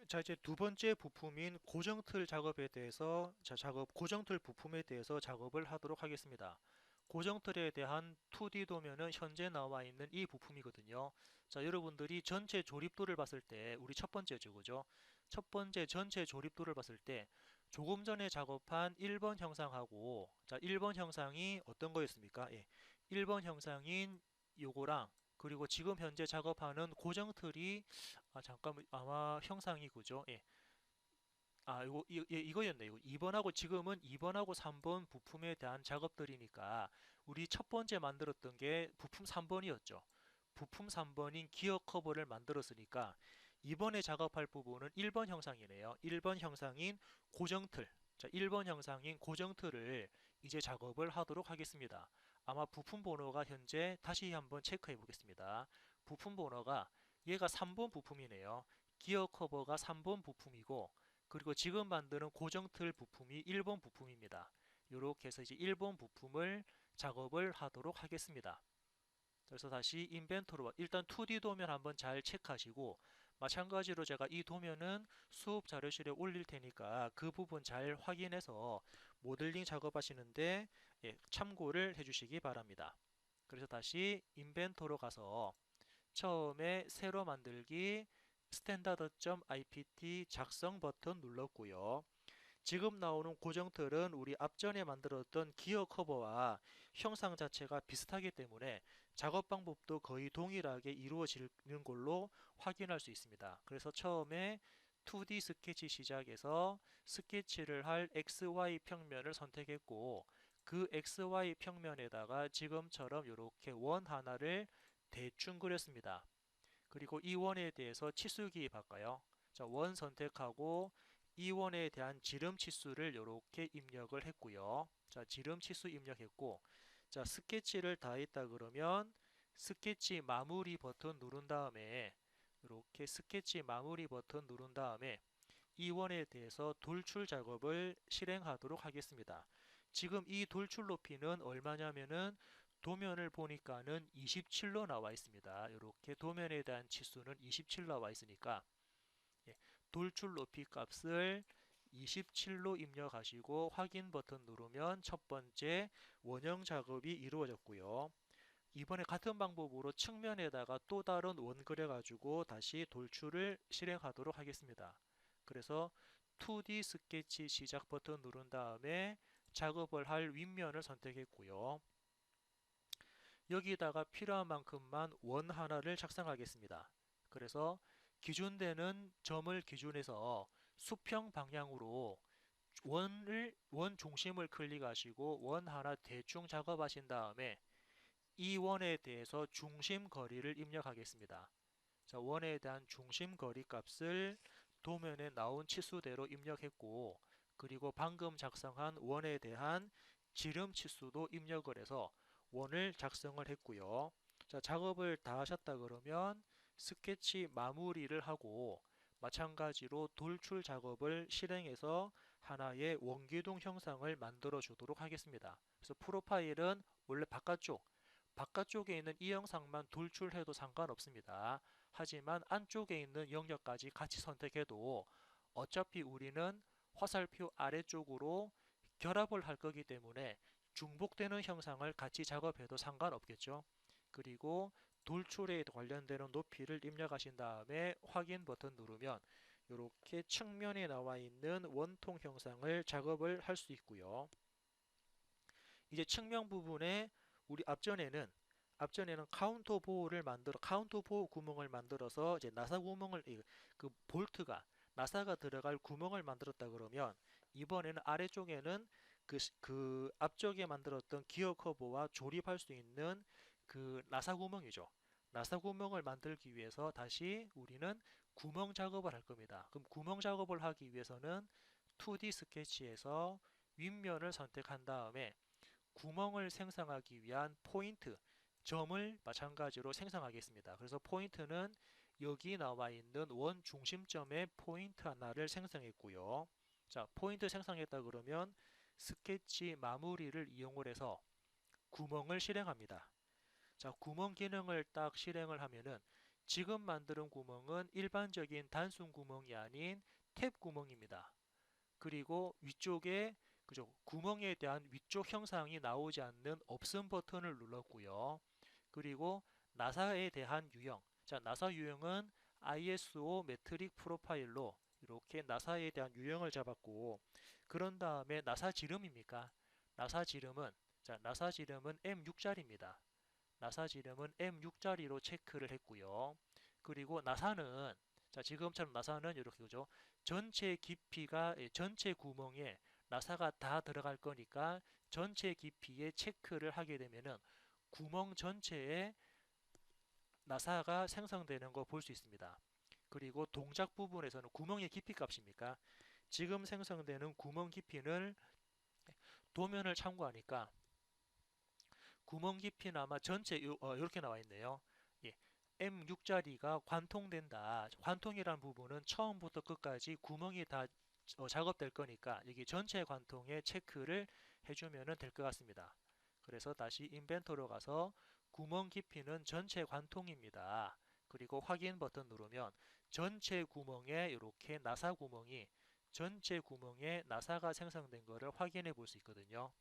자, 이제 두 번째 부품인 고정틀 작업에 대해서, 고정틀 부품에 대해서 작업을 하도록 하겠습니다. 고정틀에 대한 2D 도면은 현재 나와 있는 이 부품이거든요. 자, 여러분들이 전체 조립도를 봤을 때, 우리 첫 번째죠, 그죠? 첫 번째 전체 조립도를 봤을 때, 조금 전에 작업한 1번 형상하고, 자, 1번 형상이 어떤 거였습니까? 예, 1번 형상인 요거랑, 그리고 지금 현재 작업하는 고정틀이 잠깐만, 아마 형상이 그죠? 예. 이거였네. 이거 2번하고 지금은 2번하고 3번 부품에 대한 작업들이니까 우리 첫 번째 만들었던 게 부품 3번이었죠. 부품 3번인 기어 커버를 만들었으니까 이번에 작업할 부분은 1번 형상이네요. 1번 형상인 고정틀. 자, 1번 형상인 고정틀을 이제 작업을 하도록 하겠습니다. 아마 부품 번호가 현재 다시 한번 체크해 보겠습니다. 부품 번호가 얘가 3번 부품이네요. 기어 커버가 3번 부품이고 그리고 지금 만드는 고정틀 부품이 1번 부품입니다. 이렇게 해서 이제 1번 부품을 작업을 하도록 하겠습니다. 그래서 다시 인벤토로 일단 2D 도면 한번 잘 체크하시고 마찬가지로 제가 이 도면은 수업 자료실에 올릴 테니까 그 부분 잘 확인해서 모델링 작업하시는데 참고를 해주시기 바랍니다. 그래서 다시 인벤토로 가서 처음에 새로 만들기 standard.ipt 작성 버튼 눌렀고요. 지금 나오는 고정틀은 우리 앞전에 만들었던 기어 커버와 형상 자체가 비슷하기 때문에 작업 방법도 거의 동일하게 이루어지는 걸로 확인할 수 있습니다. 그래서 처음에 2D 스케치 시작해서 스케치를 할 XY 평면을 선택했고 그 XY 평면에다가 지금처럼 이렇게 원 하나를 대충 그렸습니다. 그리고 이 원에 대해서 치수 기입할까요? 자, 원 선택하고 이 원에 대한 지름 치수를 이렇게 입력을 했고요. 자, 지름 치수 입력했고, 자, 스케치를 다 했다 그러면 스케치 마무리 버튼 누른 다음에 이렇게 스케치 마무리 버튼 누른 다음에 이 원에 대해서 돌출 작업을 실행하도록 하겠습니다. 지금 이 돌출 높이는 얼마냐면은 도면을 보니까는 27로 나와 있습니다. 이렇게 도면에 대한 치수는 27 나와 있으니까 돌출 높이 값을 27로 입력하시고 확인 버튼 누르면 첫 번째 원형 작업이 이루어졌고요. 이번에 같은 방법으로 측면에다가 또 다른 원 그려가지고 다시 돌출을 실행하도록 하겠습니다. 그래서 2D 스케치 시작 버튼 누른 다음에 작업을 할 윗면을 선택했고요. 여기다가 필요한 만큼만 원 하나를 작성하겠습니다. 그래서 기준되는 점을 기준해서 수평 방향으로 원 중심을 클릭하시고 원 하나 대충 작업하신 다음에 이 원에 대해서 중심 거리를 입력하겠습니다. 자, 원에 대한 중심 거리 값을 도면에 나온 치수대로 입력했고 그리고 방금 작성한 원에 대한 지름 치수도 입력을 해서 원을 작성을 했고요. 자, 작업을 다 하셨다 그러면 스케치 마무리를 하고 마찬가지로 돌출 작업을 실행해서 하나의 원기둥 형상을 만들어 주도록 하겠습니다. 그래서 프로파일은 원래 바깥쪽에 있는 이 영상만 돌출해도 상관없습니다. 하지만 안쪽에 있는 영역까지 같이 선택해도 어차피 우리는 화살표 아래쪽으로 결합을 할 거기 때문에 중복되는 형상을 같이 작업해도 상관없겠죠. 그리고 돌출에 관련되는 높이를 입력하신 다음에 확인 버튼 누르면 이렇게 측면에 나와 있는 원통 형상을 작업을 할 수 있고요. 이제 측면 부분에 우리 앞전에는 카운터 보호 구멍을 만들어서 이제 나사 구멍을 그 볼트가 나사가 들어갈 구멍을 만들었다 그러면 이번에는 아래쪽에는 그 앞쪽에 만들었던 기어 커버와 조립할 수 있는 그 나사 구멍이죠. 나사 구멍을 만들기 위해서 다시 우리는 구멍 작업을 할 겁니다. 그럼 구멍 작업을 하기 위해서는 2D 스케치에서 윗면을 선택한 다음에 구멍을 생성하기 위한 포인트, 점을 마찬가지로 생성하겠습니다. 그래서 포인트는 여기 나와 있는 원 중심점에 포인트 하나를 생성했고요. 자, 포인트 생성했다 그러면 스케치 마무리를 이용을 해서 구멍을 실행합니다. 자, 구멍 기능을 딱 실행을 하면은 지금 만드는 구멍은 일반적인 단순 구멍이 아닌 탭 구멍입니다. 그리고 위쪽에 그죠? 구멍에 대한 위쪽 형상이 나오지 않는 없음 버튼을 눌렀고요. 그리고 나사에 대한 유형. 자, 나사 유형은 ISO 메트릭 프로파일로 이렇게 나사에 대한 유형을 잡았고, 그런 다음에 나사 지름입니까? 나사 지름은 나사 지름은 M6짜리입니다. 나사 지름은 M6짜리로 체크를 했고요. 그리고 나사는 지금처럼 나사는 이렇게 그죠? 전체 깊이가 전체 구멍에 나사가 다 들어갈 거니까 전체 깊이에 체크를 하게 되면은 구멍 전체에 나사가 생성되는 거 볼 수 있습니다. 그리고 동작 부분에서는 구멍의 깊이 값입니까? 지금 생성되는 구멍 깊이는 도면을 참고하니까 구멍 깊이는 아마 전체 이렇게 나와 있네요. 예, M6짜리가 관통된다. 관통이란 부분은 처음부터 끝까지 구멍이 다 작업될 거니까 여기 전체 관통에 체크를 해주면 될 것 같습니다. 그래서 다시 인벤토로 가서 구멍 깊이는 전체 관통입니다. 그리고 확인 버튼 누르면 전체 구멍에 이렇게 나사 구멍이 전체 구멍에 나사가 생성된 것을 확인해 볼 수 있거든요.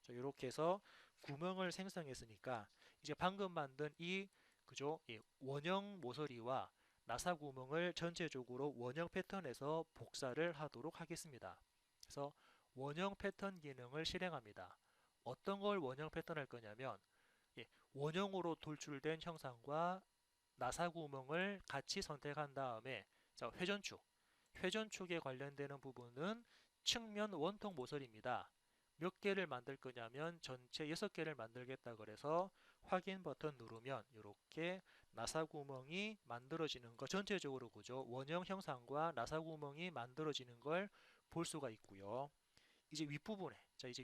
이렇게 해서 구멍을 생성했으니까 이제 방금 만든 이 그죠? 이 원형 모서리와 나사 구멍을 전체적으로 원형 패턴에서 복사를 하도록 하겠습니다. 그래서 원형 패턴 기능을 실행합니다. 어떤 걸 원형 패턴 할 거냐면 원형으로 돌출된 형상과 나사 구멍을 같이 선택한 다음에 회전축에 관련되는 부분은 측면 원통 모서리입니다. 몇 개를 만들 거냐면 전체 6개를 만들겠다 그래서 확인 버튼 누르면 이렇게 나사 구멍이 만들어지는 거 전체적으로 그죠? 원형 형상과 나사 구멍이 만들어지는 걸 볼 수가 있고요. 이제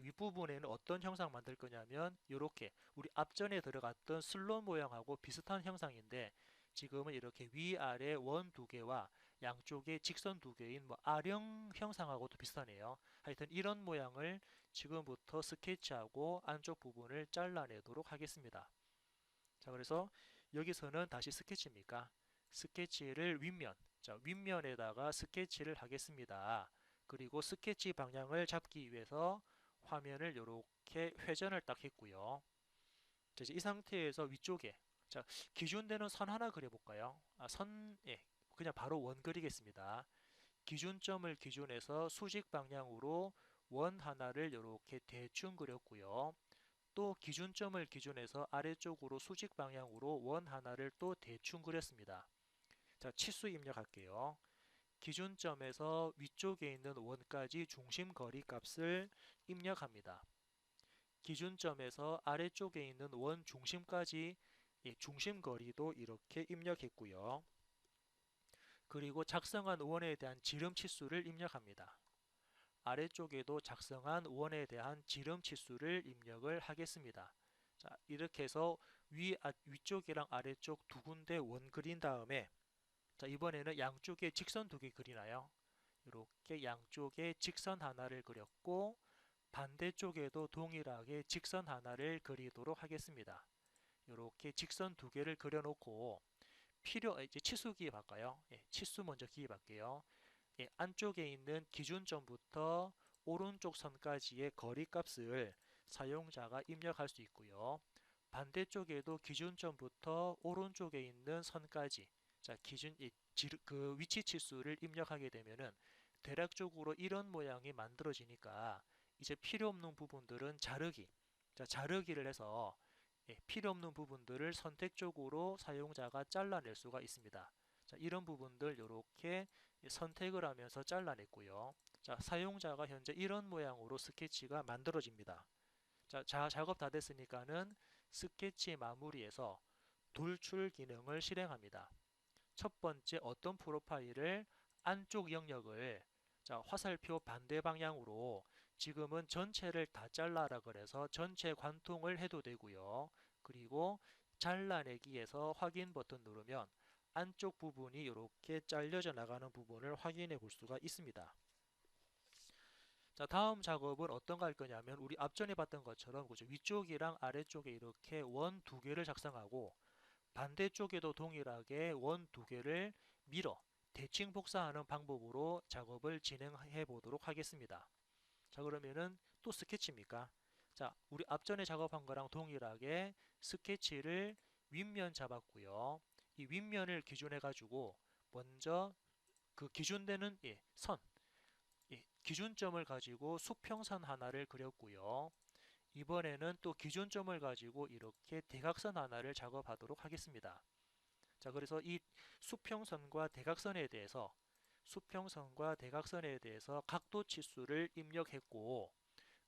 윗부분에는 어떤 형상 만들 거냐면 이렇게 우리 앞전에 들어갔던 슬롯 모양하고 비슷한 형상인데 지금은 이렇게 위아래 원 두 개와 양쪽에 직선 두 개인 뭐 아령 형상하고도 비슷하네요. 하여튼 이런 모양을 지금부터 스케치하고 안쪽 부분을 잘라내도록 하겠습니다. 자, 그래서 여기서는 다시 스케치입니까? 스케치를 윗면에다가 스케치를 하겠습니다. 그리고 스케치 방향을 잡기 위해서 화면을 이렇게 회전을 딱 했고요. 자, 이제 이 상태에서 위쪽에 기준되는 선 하나 그려볼까요? 그냥 바로 원 그리겠습니다. 기준점을 기준해서 수직 방향으로 원 하나를 이렇게 대충 그렸고요. 또 기준점을 기준해서 아래쪽으로 수직 방향으로 원 하나를 또 대충 그렸습니다. 자, 치수 입력할게요. 기준점에서 위쪽에 있는 원까지 중심 거리 값을 입력합니다. 기준점에서 아래쪽에 있는 원 중심까지 중심 거리도 이렇게 입력했고요. 그리고 작성한 원에 대한 지름 치수를 입력합니다. 아래쪽에도 작성한 원에 대한 지름 치수를 입력을 하겠습니다. 자, 이렇게 해서 위쪽이랑 아래쪽 두 군데 원 그린 다음에 자, 이번에는 양쪽에 직선 두 개 그리나요? 이렇게 양쪽에 직선 하나를 그렸고 반대쪽에도 동일하게 직선 하나를 그리도록 하겠습니다. 이렇게 직선 두 개를 그려놓고 이제 치수 기입할까요? 치수 먼저 기입할게요. 안쪽에 있는 기준점부터 오른쪽 선까지의 거리 값을 사용자가 입력할 수 있고요. 반대쪽에도 기준점부터 오른쪽에 있는 선까지 그 위치 치수를 입력하게 되면은 대략적으로 이런 모양이 만들어지니까 이제 필요 없는 부분들은 자르기를 해서 필요 없는 부분들을 선택적으로 사용자가 잘라낼 수가 있습니다. 자, 이런 부분들 이렇게 선택을 하면서 잘라냈고요. 자, 사용자가 현재 이런 모양으로 스케치가 만들어집니다. 자, 작업 다 됐으니까는 스케치 마무리해서 돌출 기능을 실행합니다. 첫 번째 어떤 프로파일을 안쪽 영역을 화살표 반대 방향으로 지금은 전체를 다 잘라라 그래서 전체 관통을 해도 되고요. 그리고 잘라내기에서 확인 버튼 누르면 안쪽 부분이 이렇게 잘려져 나가는 부분을 확인해 볼 수가 있습니다. 자, 다음 작업은 어떤 거 할 거냐면 우리 앞전에 봤던 것처럼 그죠? 위쪽이랑 아래쪽에 이렇게 원 두 개를 작성하고 반대쪽에도 동일하게 원 두 개를 밀어 대칭 복사하는 방법으로 작업을 진행해 보도록 하겠습니다. 자, 그러면은 또 스케치입니까? 자, 우리 앞전에 작업한 거랑 동일하게 스케치를 윗면 잡았고요. 이 윗면을 기준해 가지고 먼저 그 기준되는 선, 기준점을 가지고 수평선 하나를 그렸고요. 이번에는 또 기준점을 가지고 이렇게 대각선 하나를 작업하도록 하겠습니다. 자, 그래서 이 수평선과 대각선에 대해서 각도 치수를 입력했고,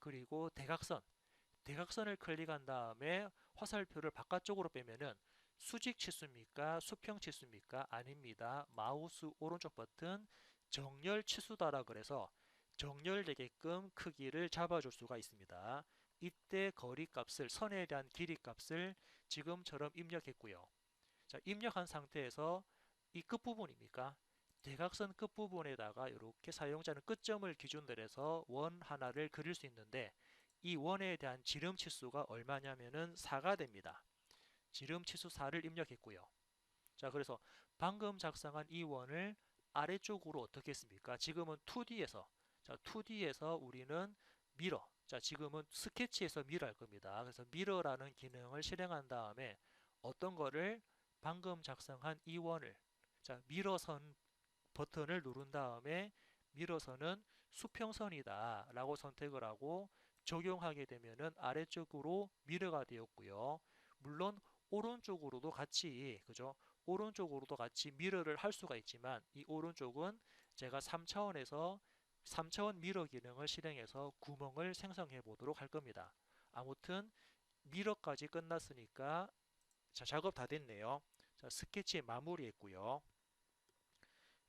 그리고 대각선을 클릭한 다음에 화살표를 바깥쪽으로 빼면은 수직 치수입니까? 수평 치수입니까? 아닙니다. 마우스 오른쪽 버튼 정렬 치수다라 그래서 정렬되게끔 크기를 잡아줄 수가 있습니다. 이때 거리 값을, 선에 대한 길이 값을 지금처럼 입력했고요. 자, 입력한 상태에서 이 끝부분입니까? 대각선 끝부분에다가 이렇게 사용자는 끝점을 기준으로 해서 원 하나를 그릴 수 있는데, 이 원에 대한 지름 치수가 얼마냐면은 4가 됩니다. 지름 치수 4를 입력했고요. 자, 그래서 방금 작성한 이 원을 아래쪽으로 어떻게 했습니까? 지금은 2D에서, 자, 2D에서 우리는 미러, 자, 지금은 스케치에서 미러 할 겁니다. 그래서 미러라는 기능을 실행한 다음에 어떤 거를 방금 작성한 이 원을, 자, 미러선 버튼을 누른 다음에 미러선은 수평선이다 라고 선택을 하고 적용하게 되면은 아래쪽으로 미러가 되었고요. 물론 오른쪽으로도 같이, 그죠? 오른쪽으로도 같이 미러를 할 수가 있지만 이 오른쪽은 제가 3차원 미러 기능을 실행해서 구멍을 생성해 보도록 할 겁니다. 아무튼 미러까지 끝났으니까, 자, 작업 다 됐네요. 자, 스케치 마무리했고요.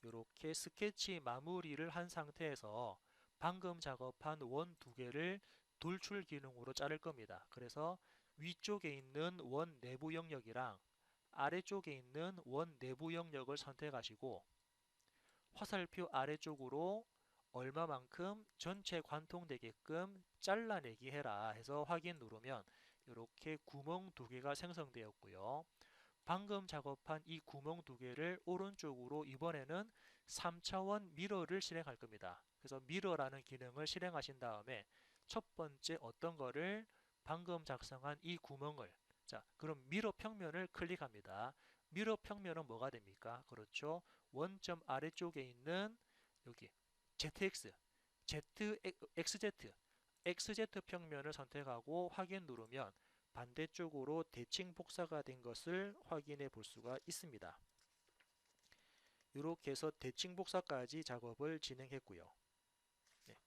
이렇게 스케치 마무리를 한 상태에서 방금 작업한 원 두 개를 돌출 기능으로 자를 겁니다. 그래서 위쪽에 있는 원 내부 영역이랑 아래쪽에 있는 원 내부 영역을 선택하시고 화살표 아래쪽으로 얼마만큼 전체 관통되게끔 잘라내기 해라 해서 확인 누르면 이렇게 구멍 두 개가 생성되었고요. 방금 작업한 이 구멍 두 개를 오른쪽으로 이번에는 3차원 미러를 실행할 겁니다. 그래서 미러라는 기능을 실행하신 다음에 첫 번째 어떤 거를 방금 작성한 이 구멍을, 자, 그럼 미러 평면을 클릭합니다. 미러 평면은 뭐가 됩니까? 그렇죠. 원점 아래쪽에 있는 여기 ZX, XZ 평면을 선택하고 확인 누르면 반대쪽으로 대칭 복사가 된 것을 확인해 볼 수가 있습니다. 이렇게 해서 대칭 복사까지 작업을 진행했고요. 네.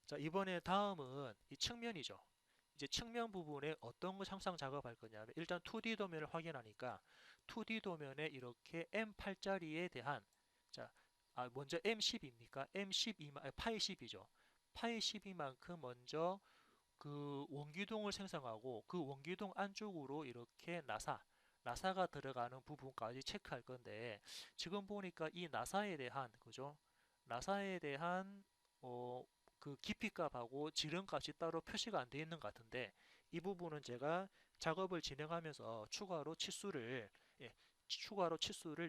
자, 이번에 다음은 이 측면이죠. 이제 측면 부분에 어떤 걸 항상 작업할 거냐면 일단 2D 도면을 확인하니까 2D 도면에 이렇게 M8짜리에 대한, 자, 먼저 M10입니까? 파이 10이죠. 파이 12만큼 먼저 그 원기둥을 생성하고 그 원기둥 안쪽으로 이렇게 나사가 들어가는 부분까지 체크할 건데, 지금 보니까 이 나사에 대한, 그죠? 나사에 대한 그 깊이값하고 지름값이 따로 표시가 안 되어 있는 것 같은데, 이 부분은 제가 작업을 진행하면서 추가로 치수를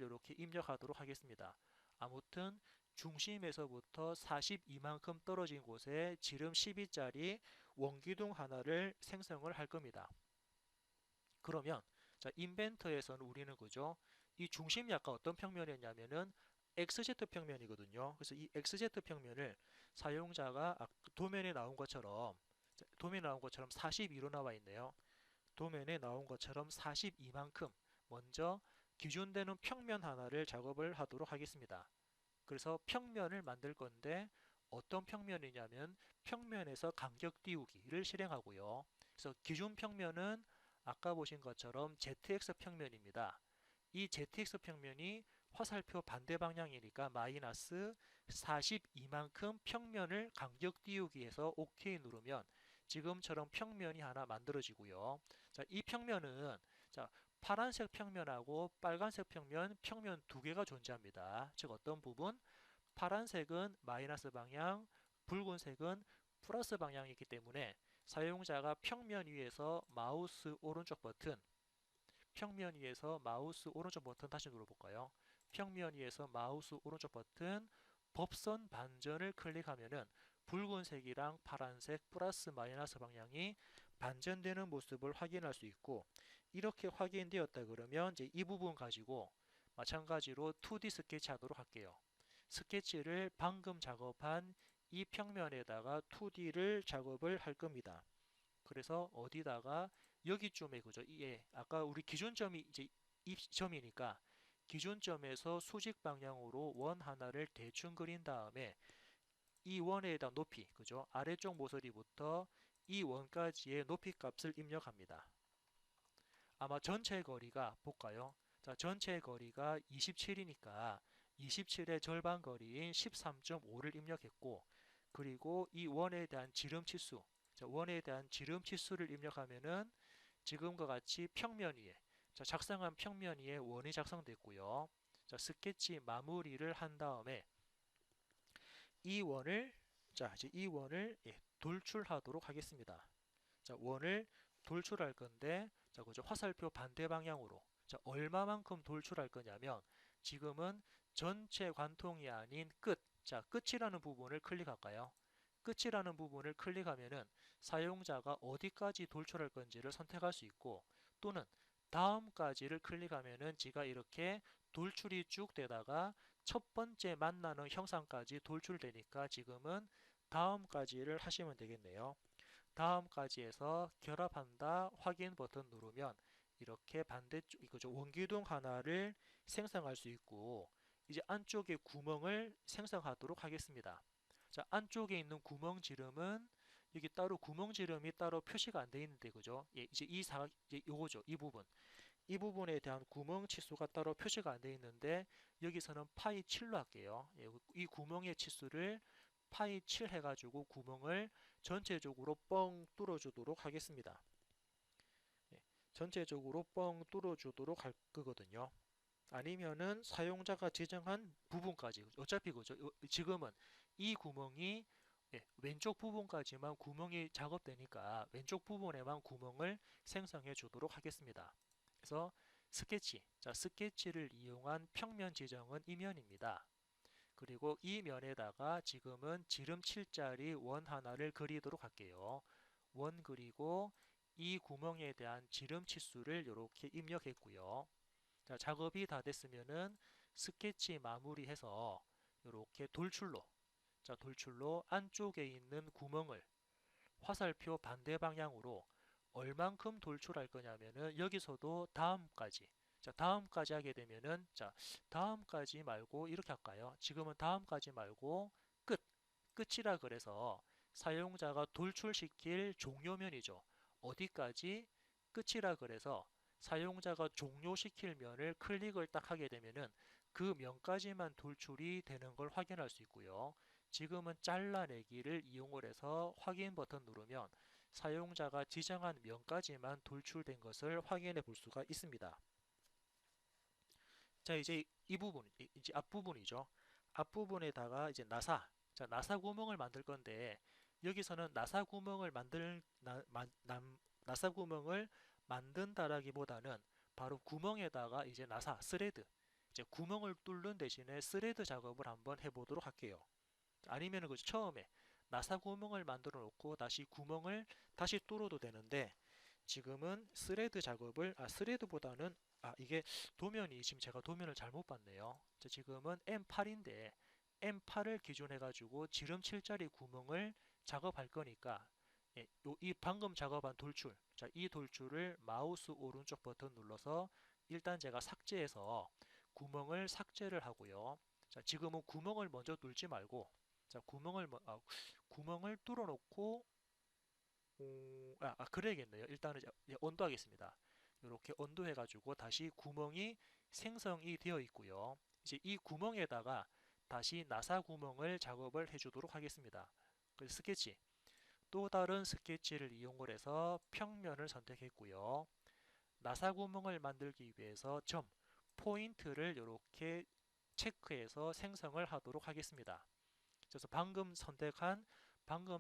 이렇게 입력하도록 하겠습니다. 아무튼 중심에서부터 42만큼 떨어진 곳에 지름 12짜리 원기둥 하나를 생성을 할 겁니다. 그러면 자, 인벤터에서는 우리는, 그죠? 이 중심이 아까 어떤 평면이었냐면은 XZ 평면이거든요. 그래서 이 XZ 평면을 사용자가 도면에 나온 것처럼 42로 나와 있네요. 도면에 나온 것처럼 42만큼 먼저 기준되는 평면 하나를 작업을 하도록 하겠습니다. 그래서 평면을 만들 건데 어떤 평면이냐면 평면에서 간격 띄우기를 실행하고요. 그래서 기준 평면은 아까 보신 것처럼 ZX 평면입니다. 이 ZX 평면이 화살표 반대 방향이니까 마이너스 42만큼 평면을 간격 띄우기해서 OK 누르면 지금처럼 평면이 하나 만들어지고요. 자, 이 평면은, 자, 파란색 평면하고 빨간색 평면 두 개가 존재합니다. 즉 어떤 부분? 파란색은 마이너스 방향, 붉은색은 플러스 방향이기 때문에 사용자가 평면 위에서 마우스 오른쪽 버튼 평면 위에서 마우스 오른쪽 버튼 다시 눌러볼까요? 평면 위에서 마우스 오른쪽 버튼 법선 반전을 클릭하면은 붉은색이랑 파란색 플러스 마이너스 방향이 반전되는 모습을 확인할 수 있고, 이렇게 확인되었다 그러면 이제 이 부분 가지고 마찬가지로 2D 스케치 하도록 할게요. 스케치를 방금 작업한 이 평면에다가 2D를 작업을 할 겁니다. 그래서 어디다가 여기쯤에 그죠? 예, 아까 우리 기준점이 이제 이 점이니까 기준점에서 수직 방향으로 원 하나를 대충 그린 다음에 이 원에 대한 높이, 그죠? 아래쪽 모서리부터 이 원까지의 높이 값을 입력합니다. 아마 전체 거리가 볼까요? 자, 전체 거리가 27이니까 27의 절반 거리인 13.5를 입력했고, 그리고 이 원에 대한 지름 치수, 자, 원에 대한 지름 치수를 입력하면은 지금과 같이 평면 위에, 자, 작성한 평면 위에 원이 작성됐고요. 자, 스케치 마무리를 한 다음에 이 원을, 자, 이제 이 원을 돌출하도록 하겠습니다. 자, 원을 돌출할 건데, 자, 그죠? 화살표 반대 방향으로. 자, 얼마만큼 돌출할 거냐면, 지금은 전체 관통이 아닌 끝. 자, 끝이라는 부분을 클릭할까요? 끝이라는 부분을 클릭하면은 사용자가 어디까지 돌출할 건지를 선택할 수 있고, 또는 다음까지를 클릭하면은 지가 이렇게 돌출이 쭉 되다가 첫 번째 만나는 형상까지 돌출되니까 지금은 다음까지를 하시면 되겠네요. 다음까지에서 결합한다 확인 버튼 누르면 이렇게 반대쪽 이거죠. 원기둥 하나를 생성할 수 있고, 이제 안쪽에 구멍을 생성하도록 하겠습니다. 자, 안쪽에 있는 구멍 지름은 여기 따로 구멍 지름이 따로 표시가 안 되어 있는데 그죠? 예, 이제 이 사각 이제 요거죠. 이 부분. 이 부분에 대한 구멍 치수가 따로 표시가 안 되어 있는데 여기서는 파이 7로 할게요. 예, 이 구멍의 치수를 파이 7 해가지고 구멍을 전체적으로 뻥 뚫어주도록 하겠습니다. 예, 전체적으로 뻥 뚫어주도록 할 거거든요. 아니면은 사용자가 지정한 부분까지, 어차피 그죠? 지금은 이 구멍이 왼쪽 부분까지만 구멍이 작업되니까 왼쪽 부분에만 구멍을 생성해 주도록 하겠습니다. 그래서 스케치, 자, 스케치를 이용한 평면 지정은 이면입니다. 그리고 이 면에다가 지금은 지름 7짜리 원 하나를 그리도록 할게요. 원 그리고 이 구멍에 대한 지름 치수를 이렇게 입력했고요. 자, 작업이 다 됐으면은 스케치 마무리해서 이렇게 돌출로, 자, 돌출로 안쪽에 있는 구멍을 화살표 반대 방향으로 얼만큼 돌출할 거냐면은 여기서도 다음까지, 자, 다음까지 하게 되면은, 자, 다음까지 말고 이렇게 할까요? 지금은 다음까지 말고 끝, 끝이라 그래서 사용자가 돌출시킬 종료면이죠. 어디까지? 끝이라 그래서 사용자가 종료시킬 면을 클릭을 딱 하게 되면은 그 면까지만 돌출이 되는 걸 확인할 수 있고요. 지금은 잘라내기를 이용을 해서 확인 버튼 누르면 사용자가 지정한 면까지만 돌출된 것을 확인해 볼 수가 있습니다. 자, 이제 이 부분, 이제 앞부분이죠. 앞부분에다가 이제 나사, 자, 나사 구멍을 만들 건데 여기서는 나사 구멍을 나사 구멍을 만든다라기보다는 바로 구멍에다가 이제 나사, 스레드, 이제 구멍을 뚫는 대신에 스레드 작업을 한번 해보도록 할게요. 아니면은 그 처음에 나사 구멍을 만들어 놓고 다시 구멍을 다시 뚫어도 되는데 지금은 스레드 작업을 스레드보다는 이게 도면이 지금 제가 도면을 잘못 봤네요. 자, 지금은 M8인데 M8을 기준해 가지고 지름 7짜리 구멍을 작업할 거니까 예, 이 방금 작업한 돌출, 자, 이 돌출을 마우스 오른쪽 버튼 눌러서 일단 제가 삭제해서 구멍을 삭제를 하고요. 자, 지금은 구멍을 먼저 뚫지 말고, 자, 구멍을 뚫어 놓고 그래야겠네요. 일단은 이제 언도하겠습니다. 이렇게 언도해 가지고 다시 구멍이 생성이 되어 있고요. 이제 이 구멍에다가 다시 나사 구멍을 작업을 해 주도록 하겠습니다. 그래서 스케치, 또 다른 스케치를 이용을 해서 평면을 선택했고요. 나사 구멍을 만들기 위해서 점, 포인트를 이렇게 체크해서 생성을 하도록 하겠습니다. 그래서 방금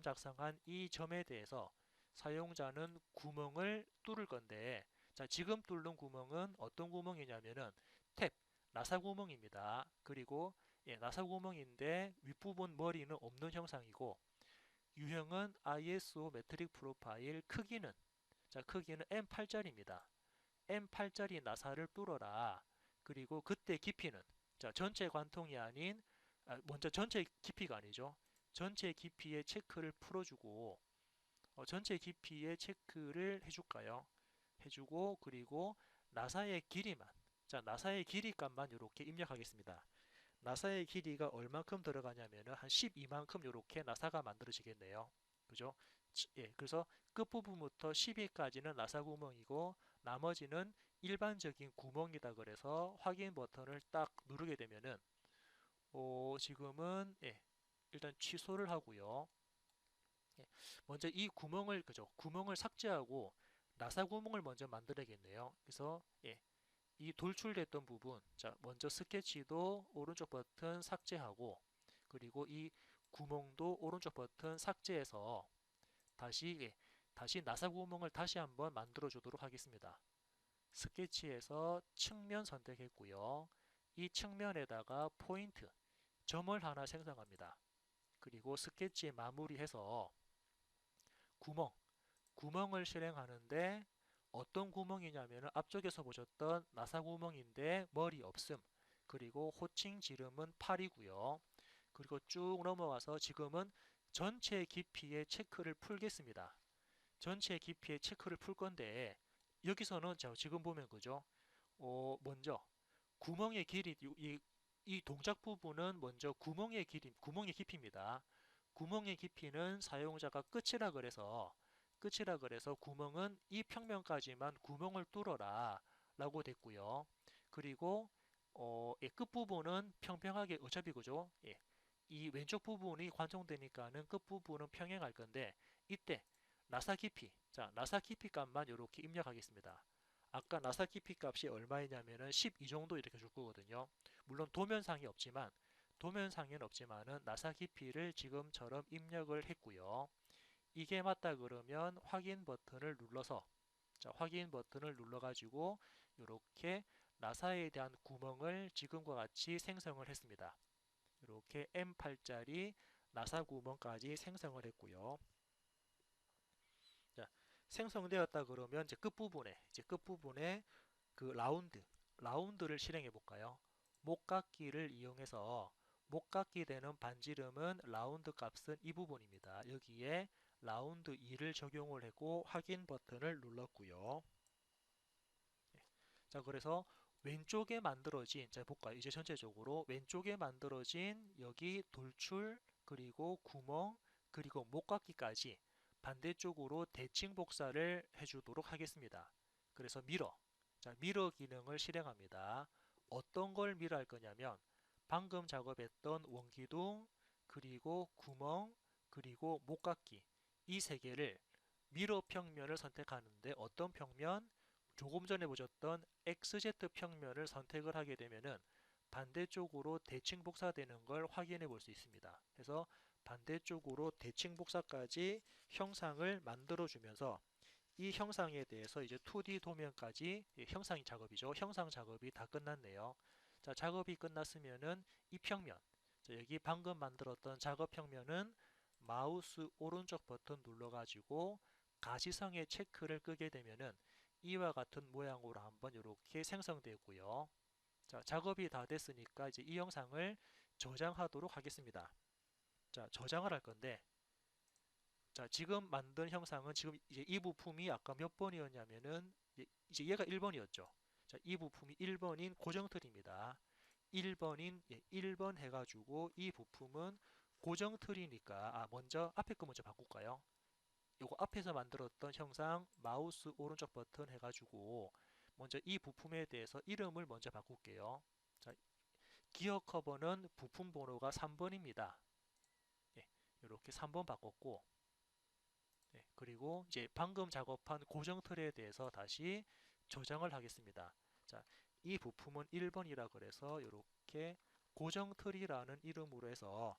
작성한 이 점에 대해서 사용자는 구멍을 뚫을 건데, 자, 지금 뚫는 구멍은 어떤 구멍이냐면은 탭, 나사 구멍입니다. 그리고 나사 구멍인데 윗부분 머리는 없는 형상이고 유형은 ISO 메트릭 프로파일 크기는 크기는 M8짜리입니다. M8짜리 나사를 뚫어라. 그리고 그때 깊이는 전체 관통이 아닌 먼저 전체 깊이가 아니죠. 전체 깊이의 체크를 풀어주고 전체 깊이의 체크를 해줄까요? 해주고 그리고 나사의 길이만 나사의 길이 값만 이렇게 입력하겠습니다. 나사의 길이가 얼만큼 들어가냐면은 한 12만큼 이렇게 나사가 만들어지겠네요. 그죠? 그래서 끝부분부터 12까지는 나사 구멍이고 나머지는 일반적인 구멍이다 그래서 확인 버튼을 딱 누르게 되면은 지금은 일단 취소를 하고요. 먼저 이 구멍을 구멍을 삭제하고 나사 구멍을 먼저 만들어야겠네요. 그래서 이 돌출됐던 부분 먼저 스케치도 오른쪽 버튼 삭제하고 그리고 이 구멍도 오른쪽 버튼 삭제해서 다시 나사 구멍을 다시 한번 만들어 주도록 하겠습니다. 스케치에서 측면 선택했고요. 이 측면에다가 포인트 점을 하나 생성합니다. 그리고 스케치 마무리해서 구멍 구멍을 실행하는데 어떤 구멍이냐면 앞쪽에서 보셨던 나사 구멍인데 머리 없음. 그리고 호칭 지름은 8이고요. 그리고 쭉 넘어와서 지금은 전체 깊이의 체크를 풀겠습니다. 전체 깊이의 체크를 풀 건데 여기서는 지금 보면 그죠? 먼저 구멍의 길이 이 동작 부분은 먼저 구멍의 깊이입니다. 구멍의 깊이는 사용자가 끝이라 그래서 구멍은 이 평면까지만 구멍을 뚫어라 라고 됐고요. 그리고 끝부분은 평평하게 어차피 그죠? 이 왼쪽 부분이 관통되니까는 끝부분은 평행할 건데 이때 나사 깊이 나사 깊이 값만 이렇게 입력하겠습니다. 아까 나사 깊이 값이 얼마이냐면은 12 정도 이렇게 줄 거거든요. 물론 도면상에는 없지만은 나사 깊이를 지금처럼 입력을 했고요. 이게 맞다 그러면 확인 버튼을 눌러서 확인 버튼을 눌러가지고 이렇게 나사에 대한 구멍을 지금과 같이 생성을 했습니다. 이렇게 M8짜리 나사 구멍까지 생성을 했고요. 자, 생성되었다 그러면 이제 끝부분에 그 라운드를 실행해 볼까요? 목깎이를 이용해서 목깎이 되는 반지름은 라운드 값은 이 부분입니다. 여기에 라운드 2를 적용을 하고 확인 버튼을 눌렀고요. 자, 그래서 왼쪽에 만들어진 볼까요? 이제 전체적으로 왼쪽에 만들어진 여기 돌출 그리고 구멍 그리고 목깎이까지 반대쪽으로 대칭 복사를 해주도록 하겠습니다. 그래서 미러 기능을 실행합니다. 어떤 걸 미러할 거냐면 방금 작업했던 원기둥 그리고 구멍 그리고 목깎이 이 세 개를 미러 평면을 선택하는데 어떤 평면? 조금 전에 보셨던 XZ 평면을 선택을 하게 되면은 반대쪽으로 대칭 복사되는 걸 확인해 볼 수 있습니다. 그래서 반대쪽으로 대칭 복사까지 형상을 만들어 주면서 이 형상에 대해서 이제 2D 도면까지 형상 작업이죠. 형상 작업이 다 끝났네요. 자, 작업이 끝났으면은 이 평면, 여기 방금 만들었던 작업 평면은 마우스 오른쪽 버튼 눌러가지고 가시성의 체크를 끄게 되면은 이와 같은 모양으로 한번 이렇게 생성되고요. 자, 작업이 다 됐으니까 이제 이 영상을 저장하도록 하겠습니다. 자, 저장을 할 건데 자, 지금 만든 형상은 지금 이제 이 부품이 아까 몇 번이었냐면은 이제 얘가 1번이었죠. 자, 이 부품이 1번인 고정틀입니다. 1번 해가지고 이 부품은 고정틀이니까 먼저 앞에 거 먼저 바꿀까요? 요거 앞에서 만들었던 형상 마우스 오른쪽 버튼 해가지고 먼저 이 부품에 대해서 이름을 먼저 바꿀게요. 자, 기어 커버는 부품 번호가 3번입니다. 이렇게 3번 바꿨고 그리고 이제 방금 작업한 고정 틀에 대해서 다시 저장을 하겠습니다. 자, 이 부품은 1번이라 그래서 이렇게 고정 틀이라는 이름으로 해서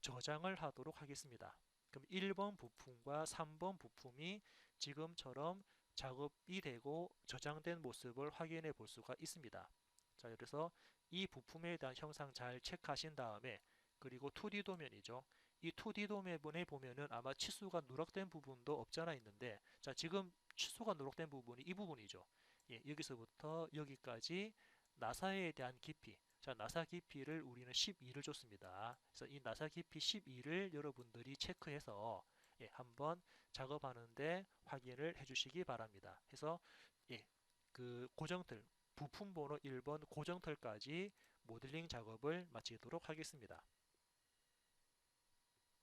저장을 하도록 하겠습니다. 그럼 1번 부품과 3번 부품이 지금처럼 작업이 되고 저장된 모습을 확인해 볼 수가 있습니다. 자, 그래서 이 부품에 대한 형상 잘 체크하신 다음에 그리고 2D 도면이죠. 이 2D 도면에 보면은 아마 치수가 누락된 부분도 없지 않아 있는데 자, 지금 치수가 누락된 부분이 이 부분이죠. 예, 여기서부터 여기까지 나사에 대한 깊이. 자, 나사 깊이를 우리는 12를 줬습니다. 그래서 이 나사 깊이 12를 여러분들이 체크해서 예, 한번 작업하는데 확인을 해주시기 바랍니다. 해서 예, 그 고정틀 부품 번호 1번 고정틀까지 모델링 작업을 마치도록 하겠습니다.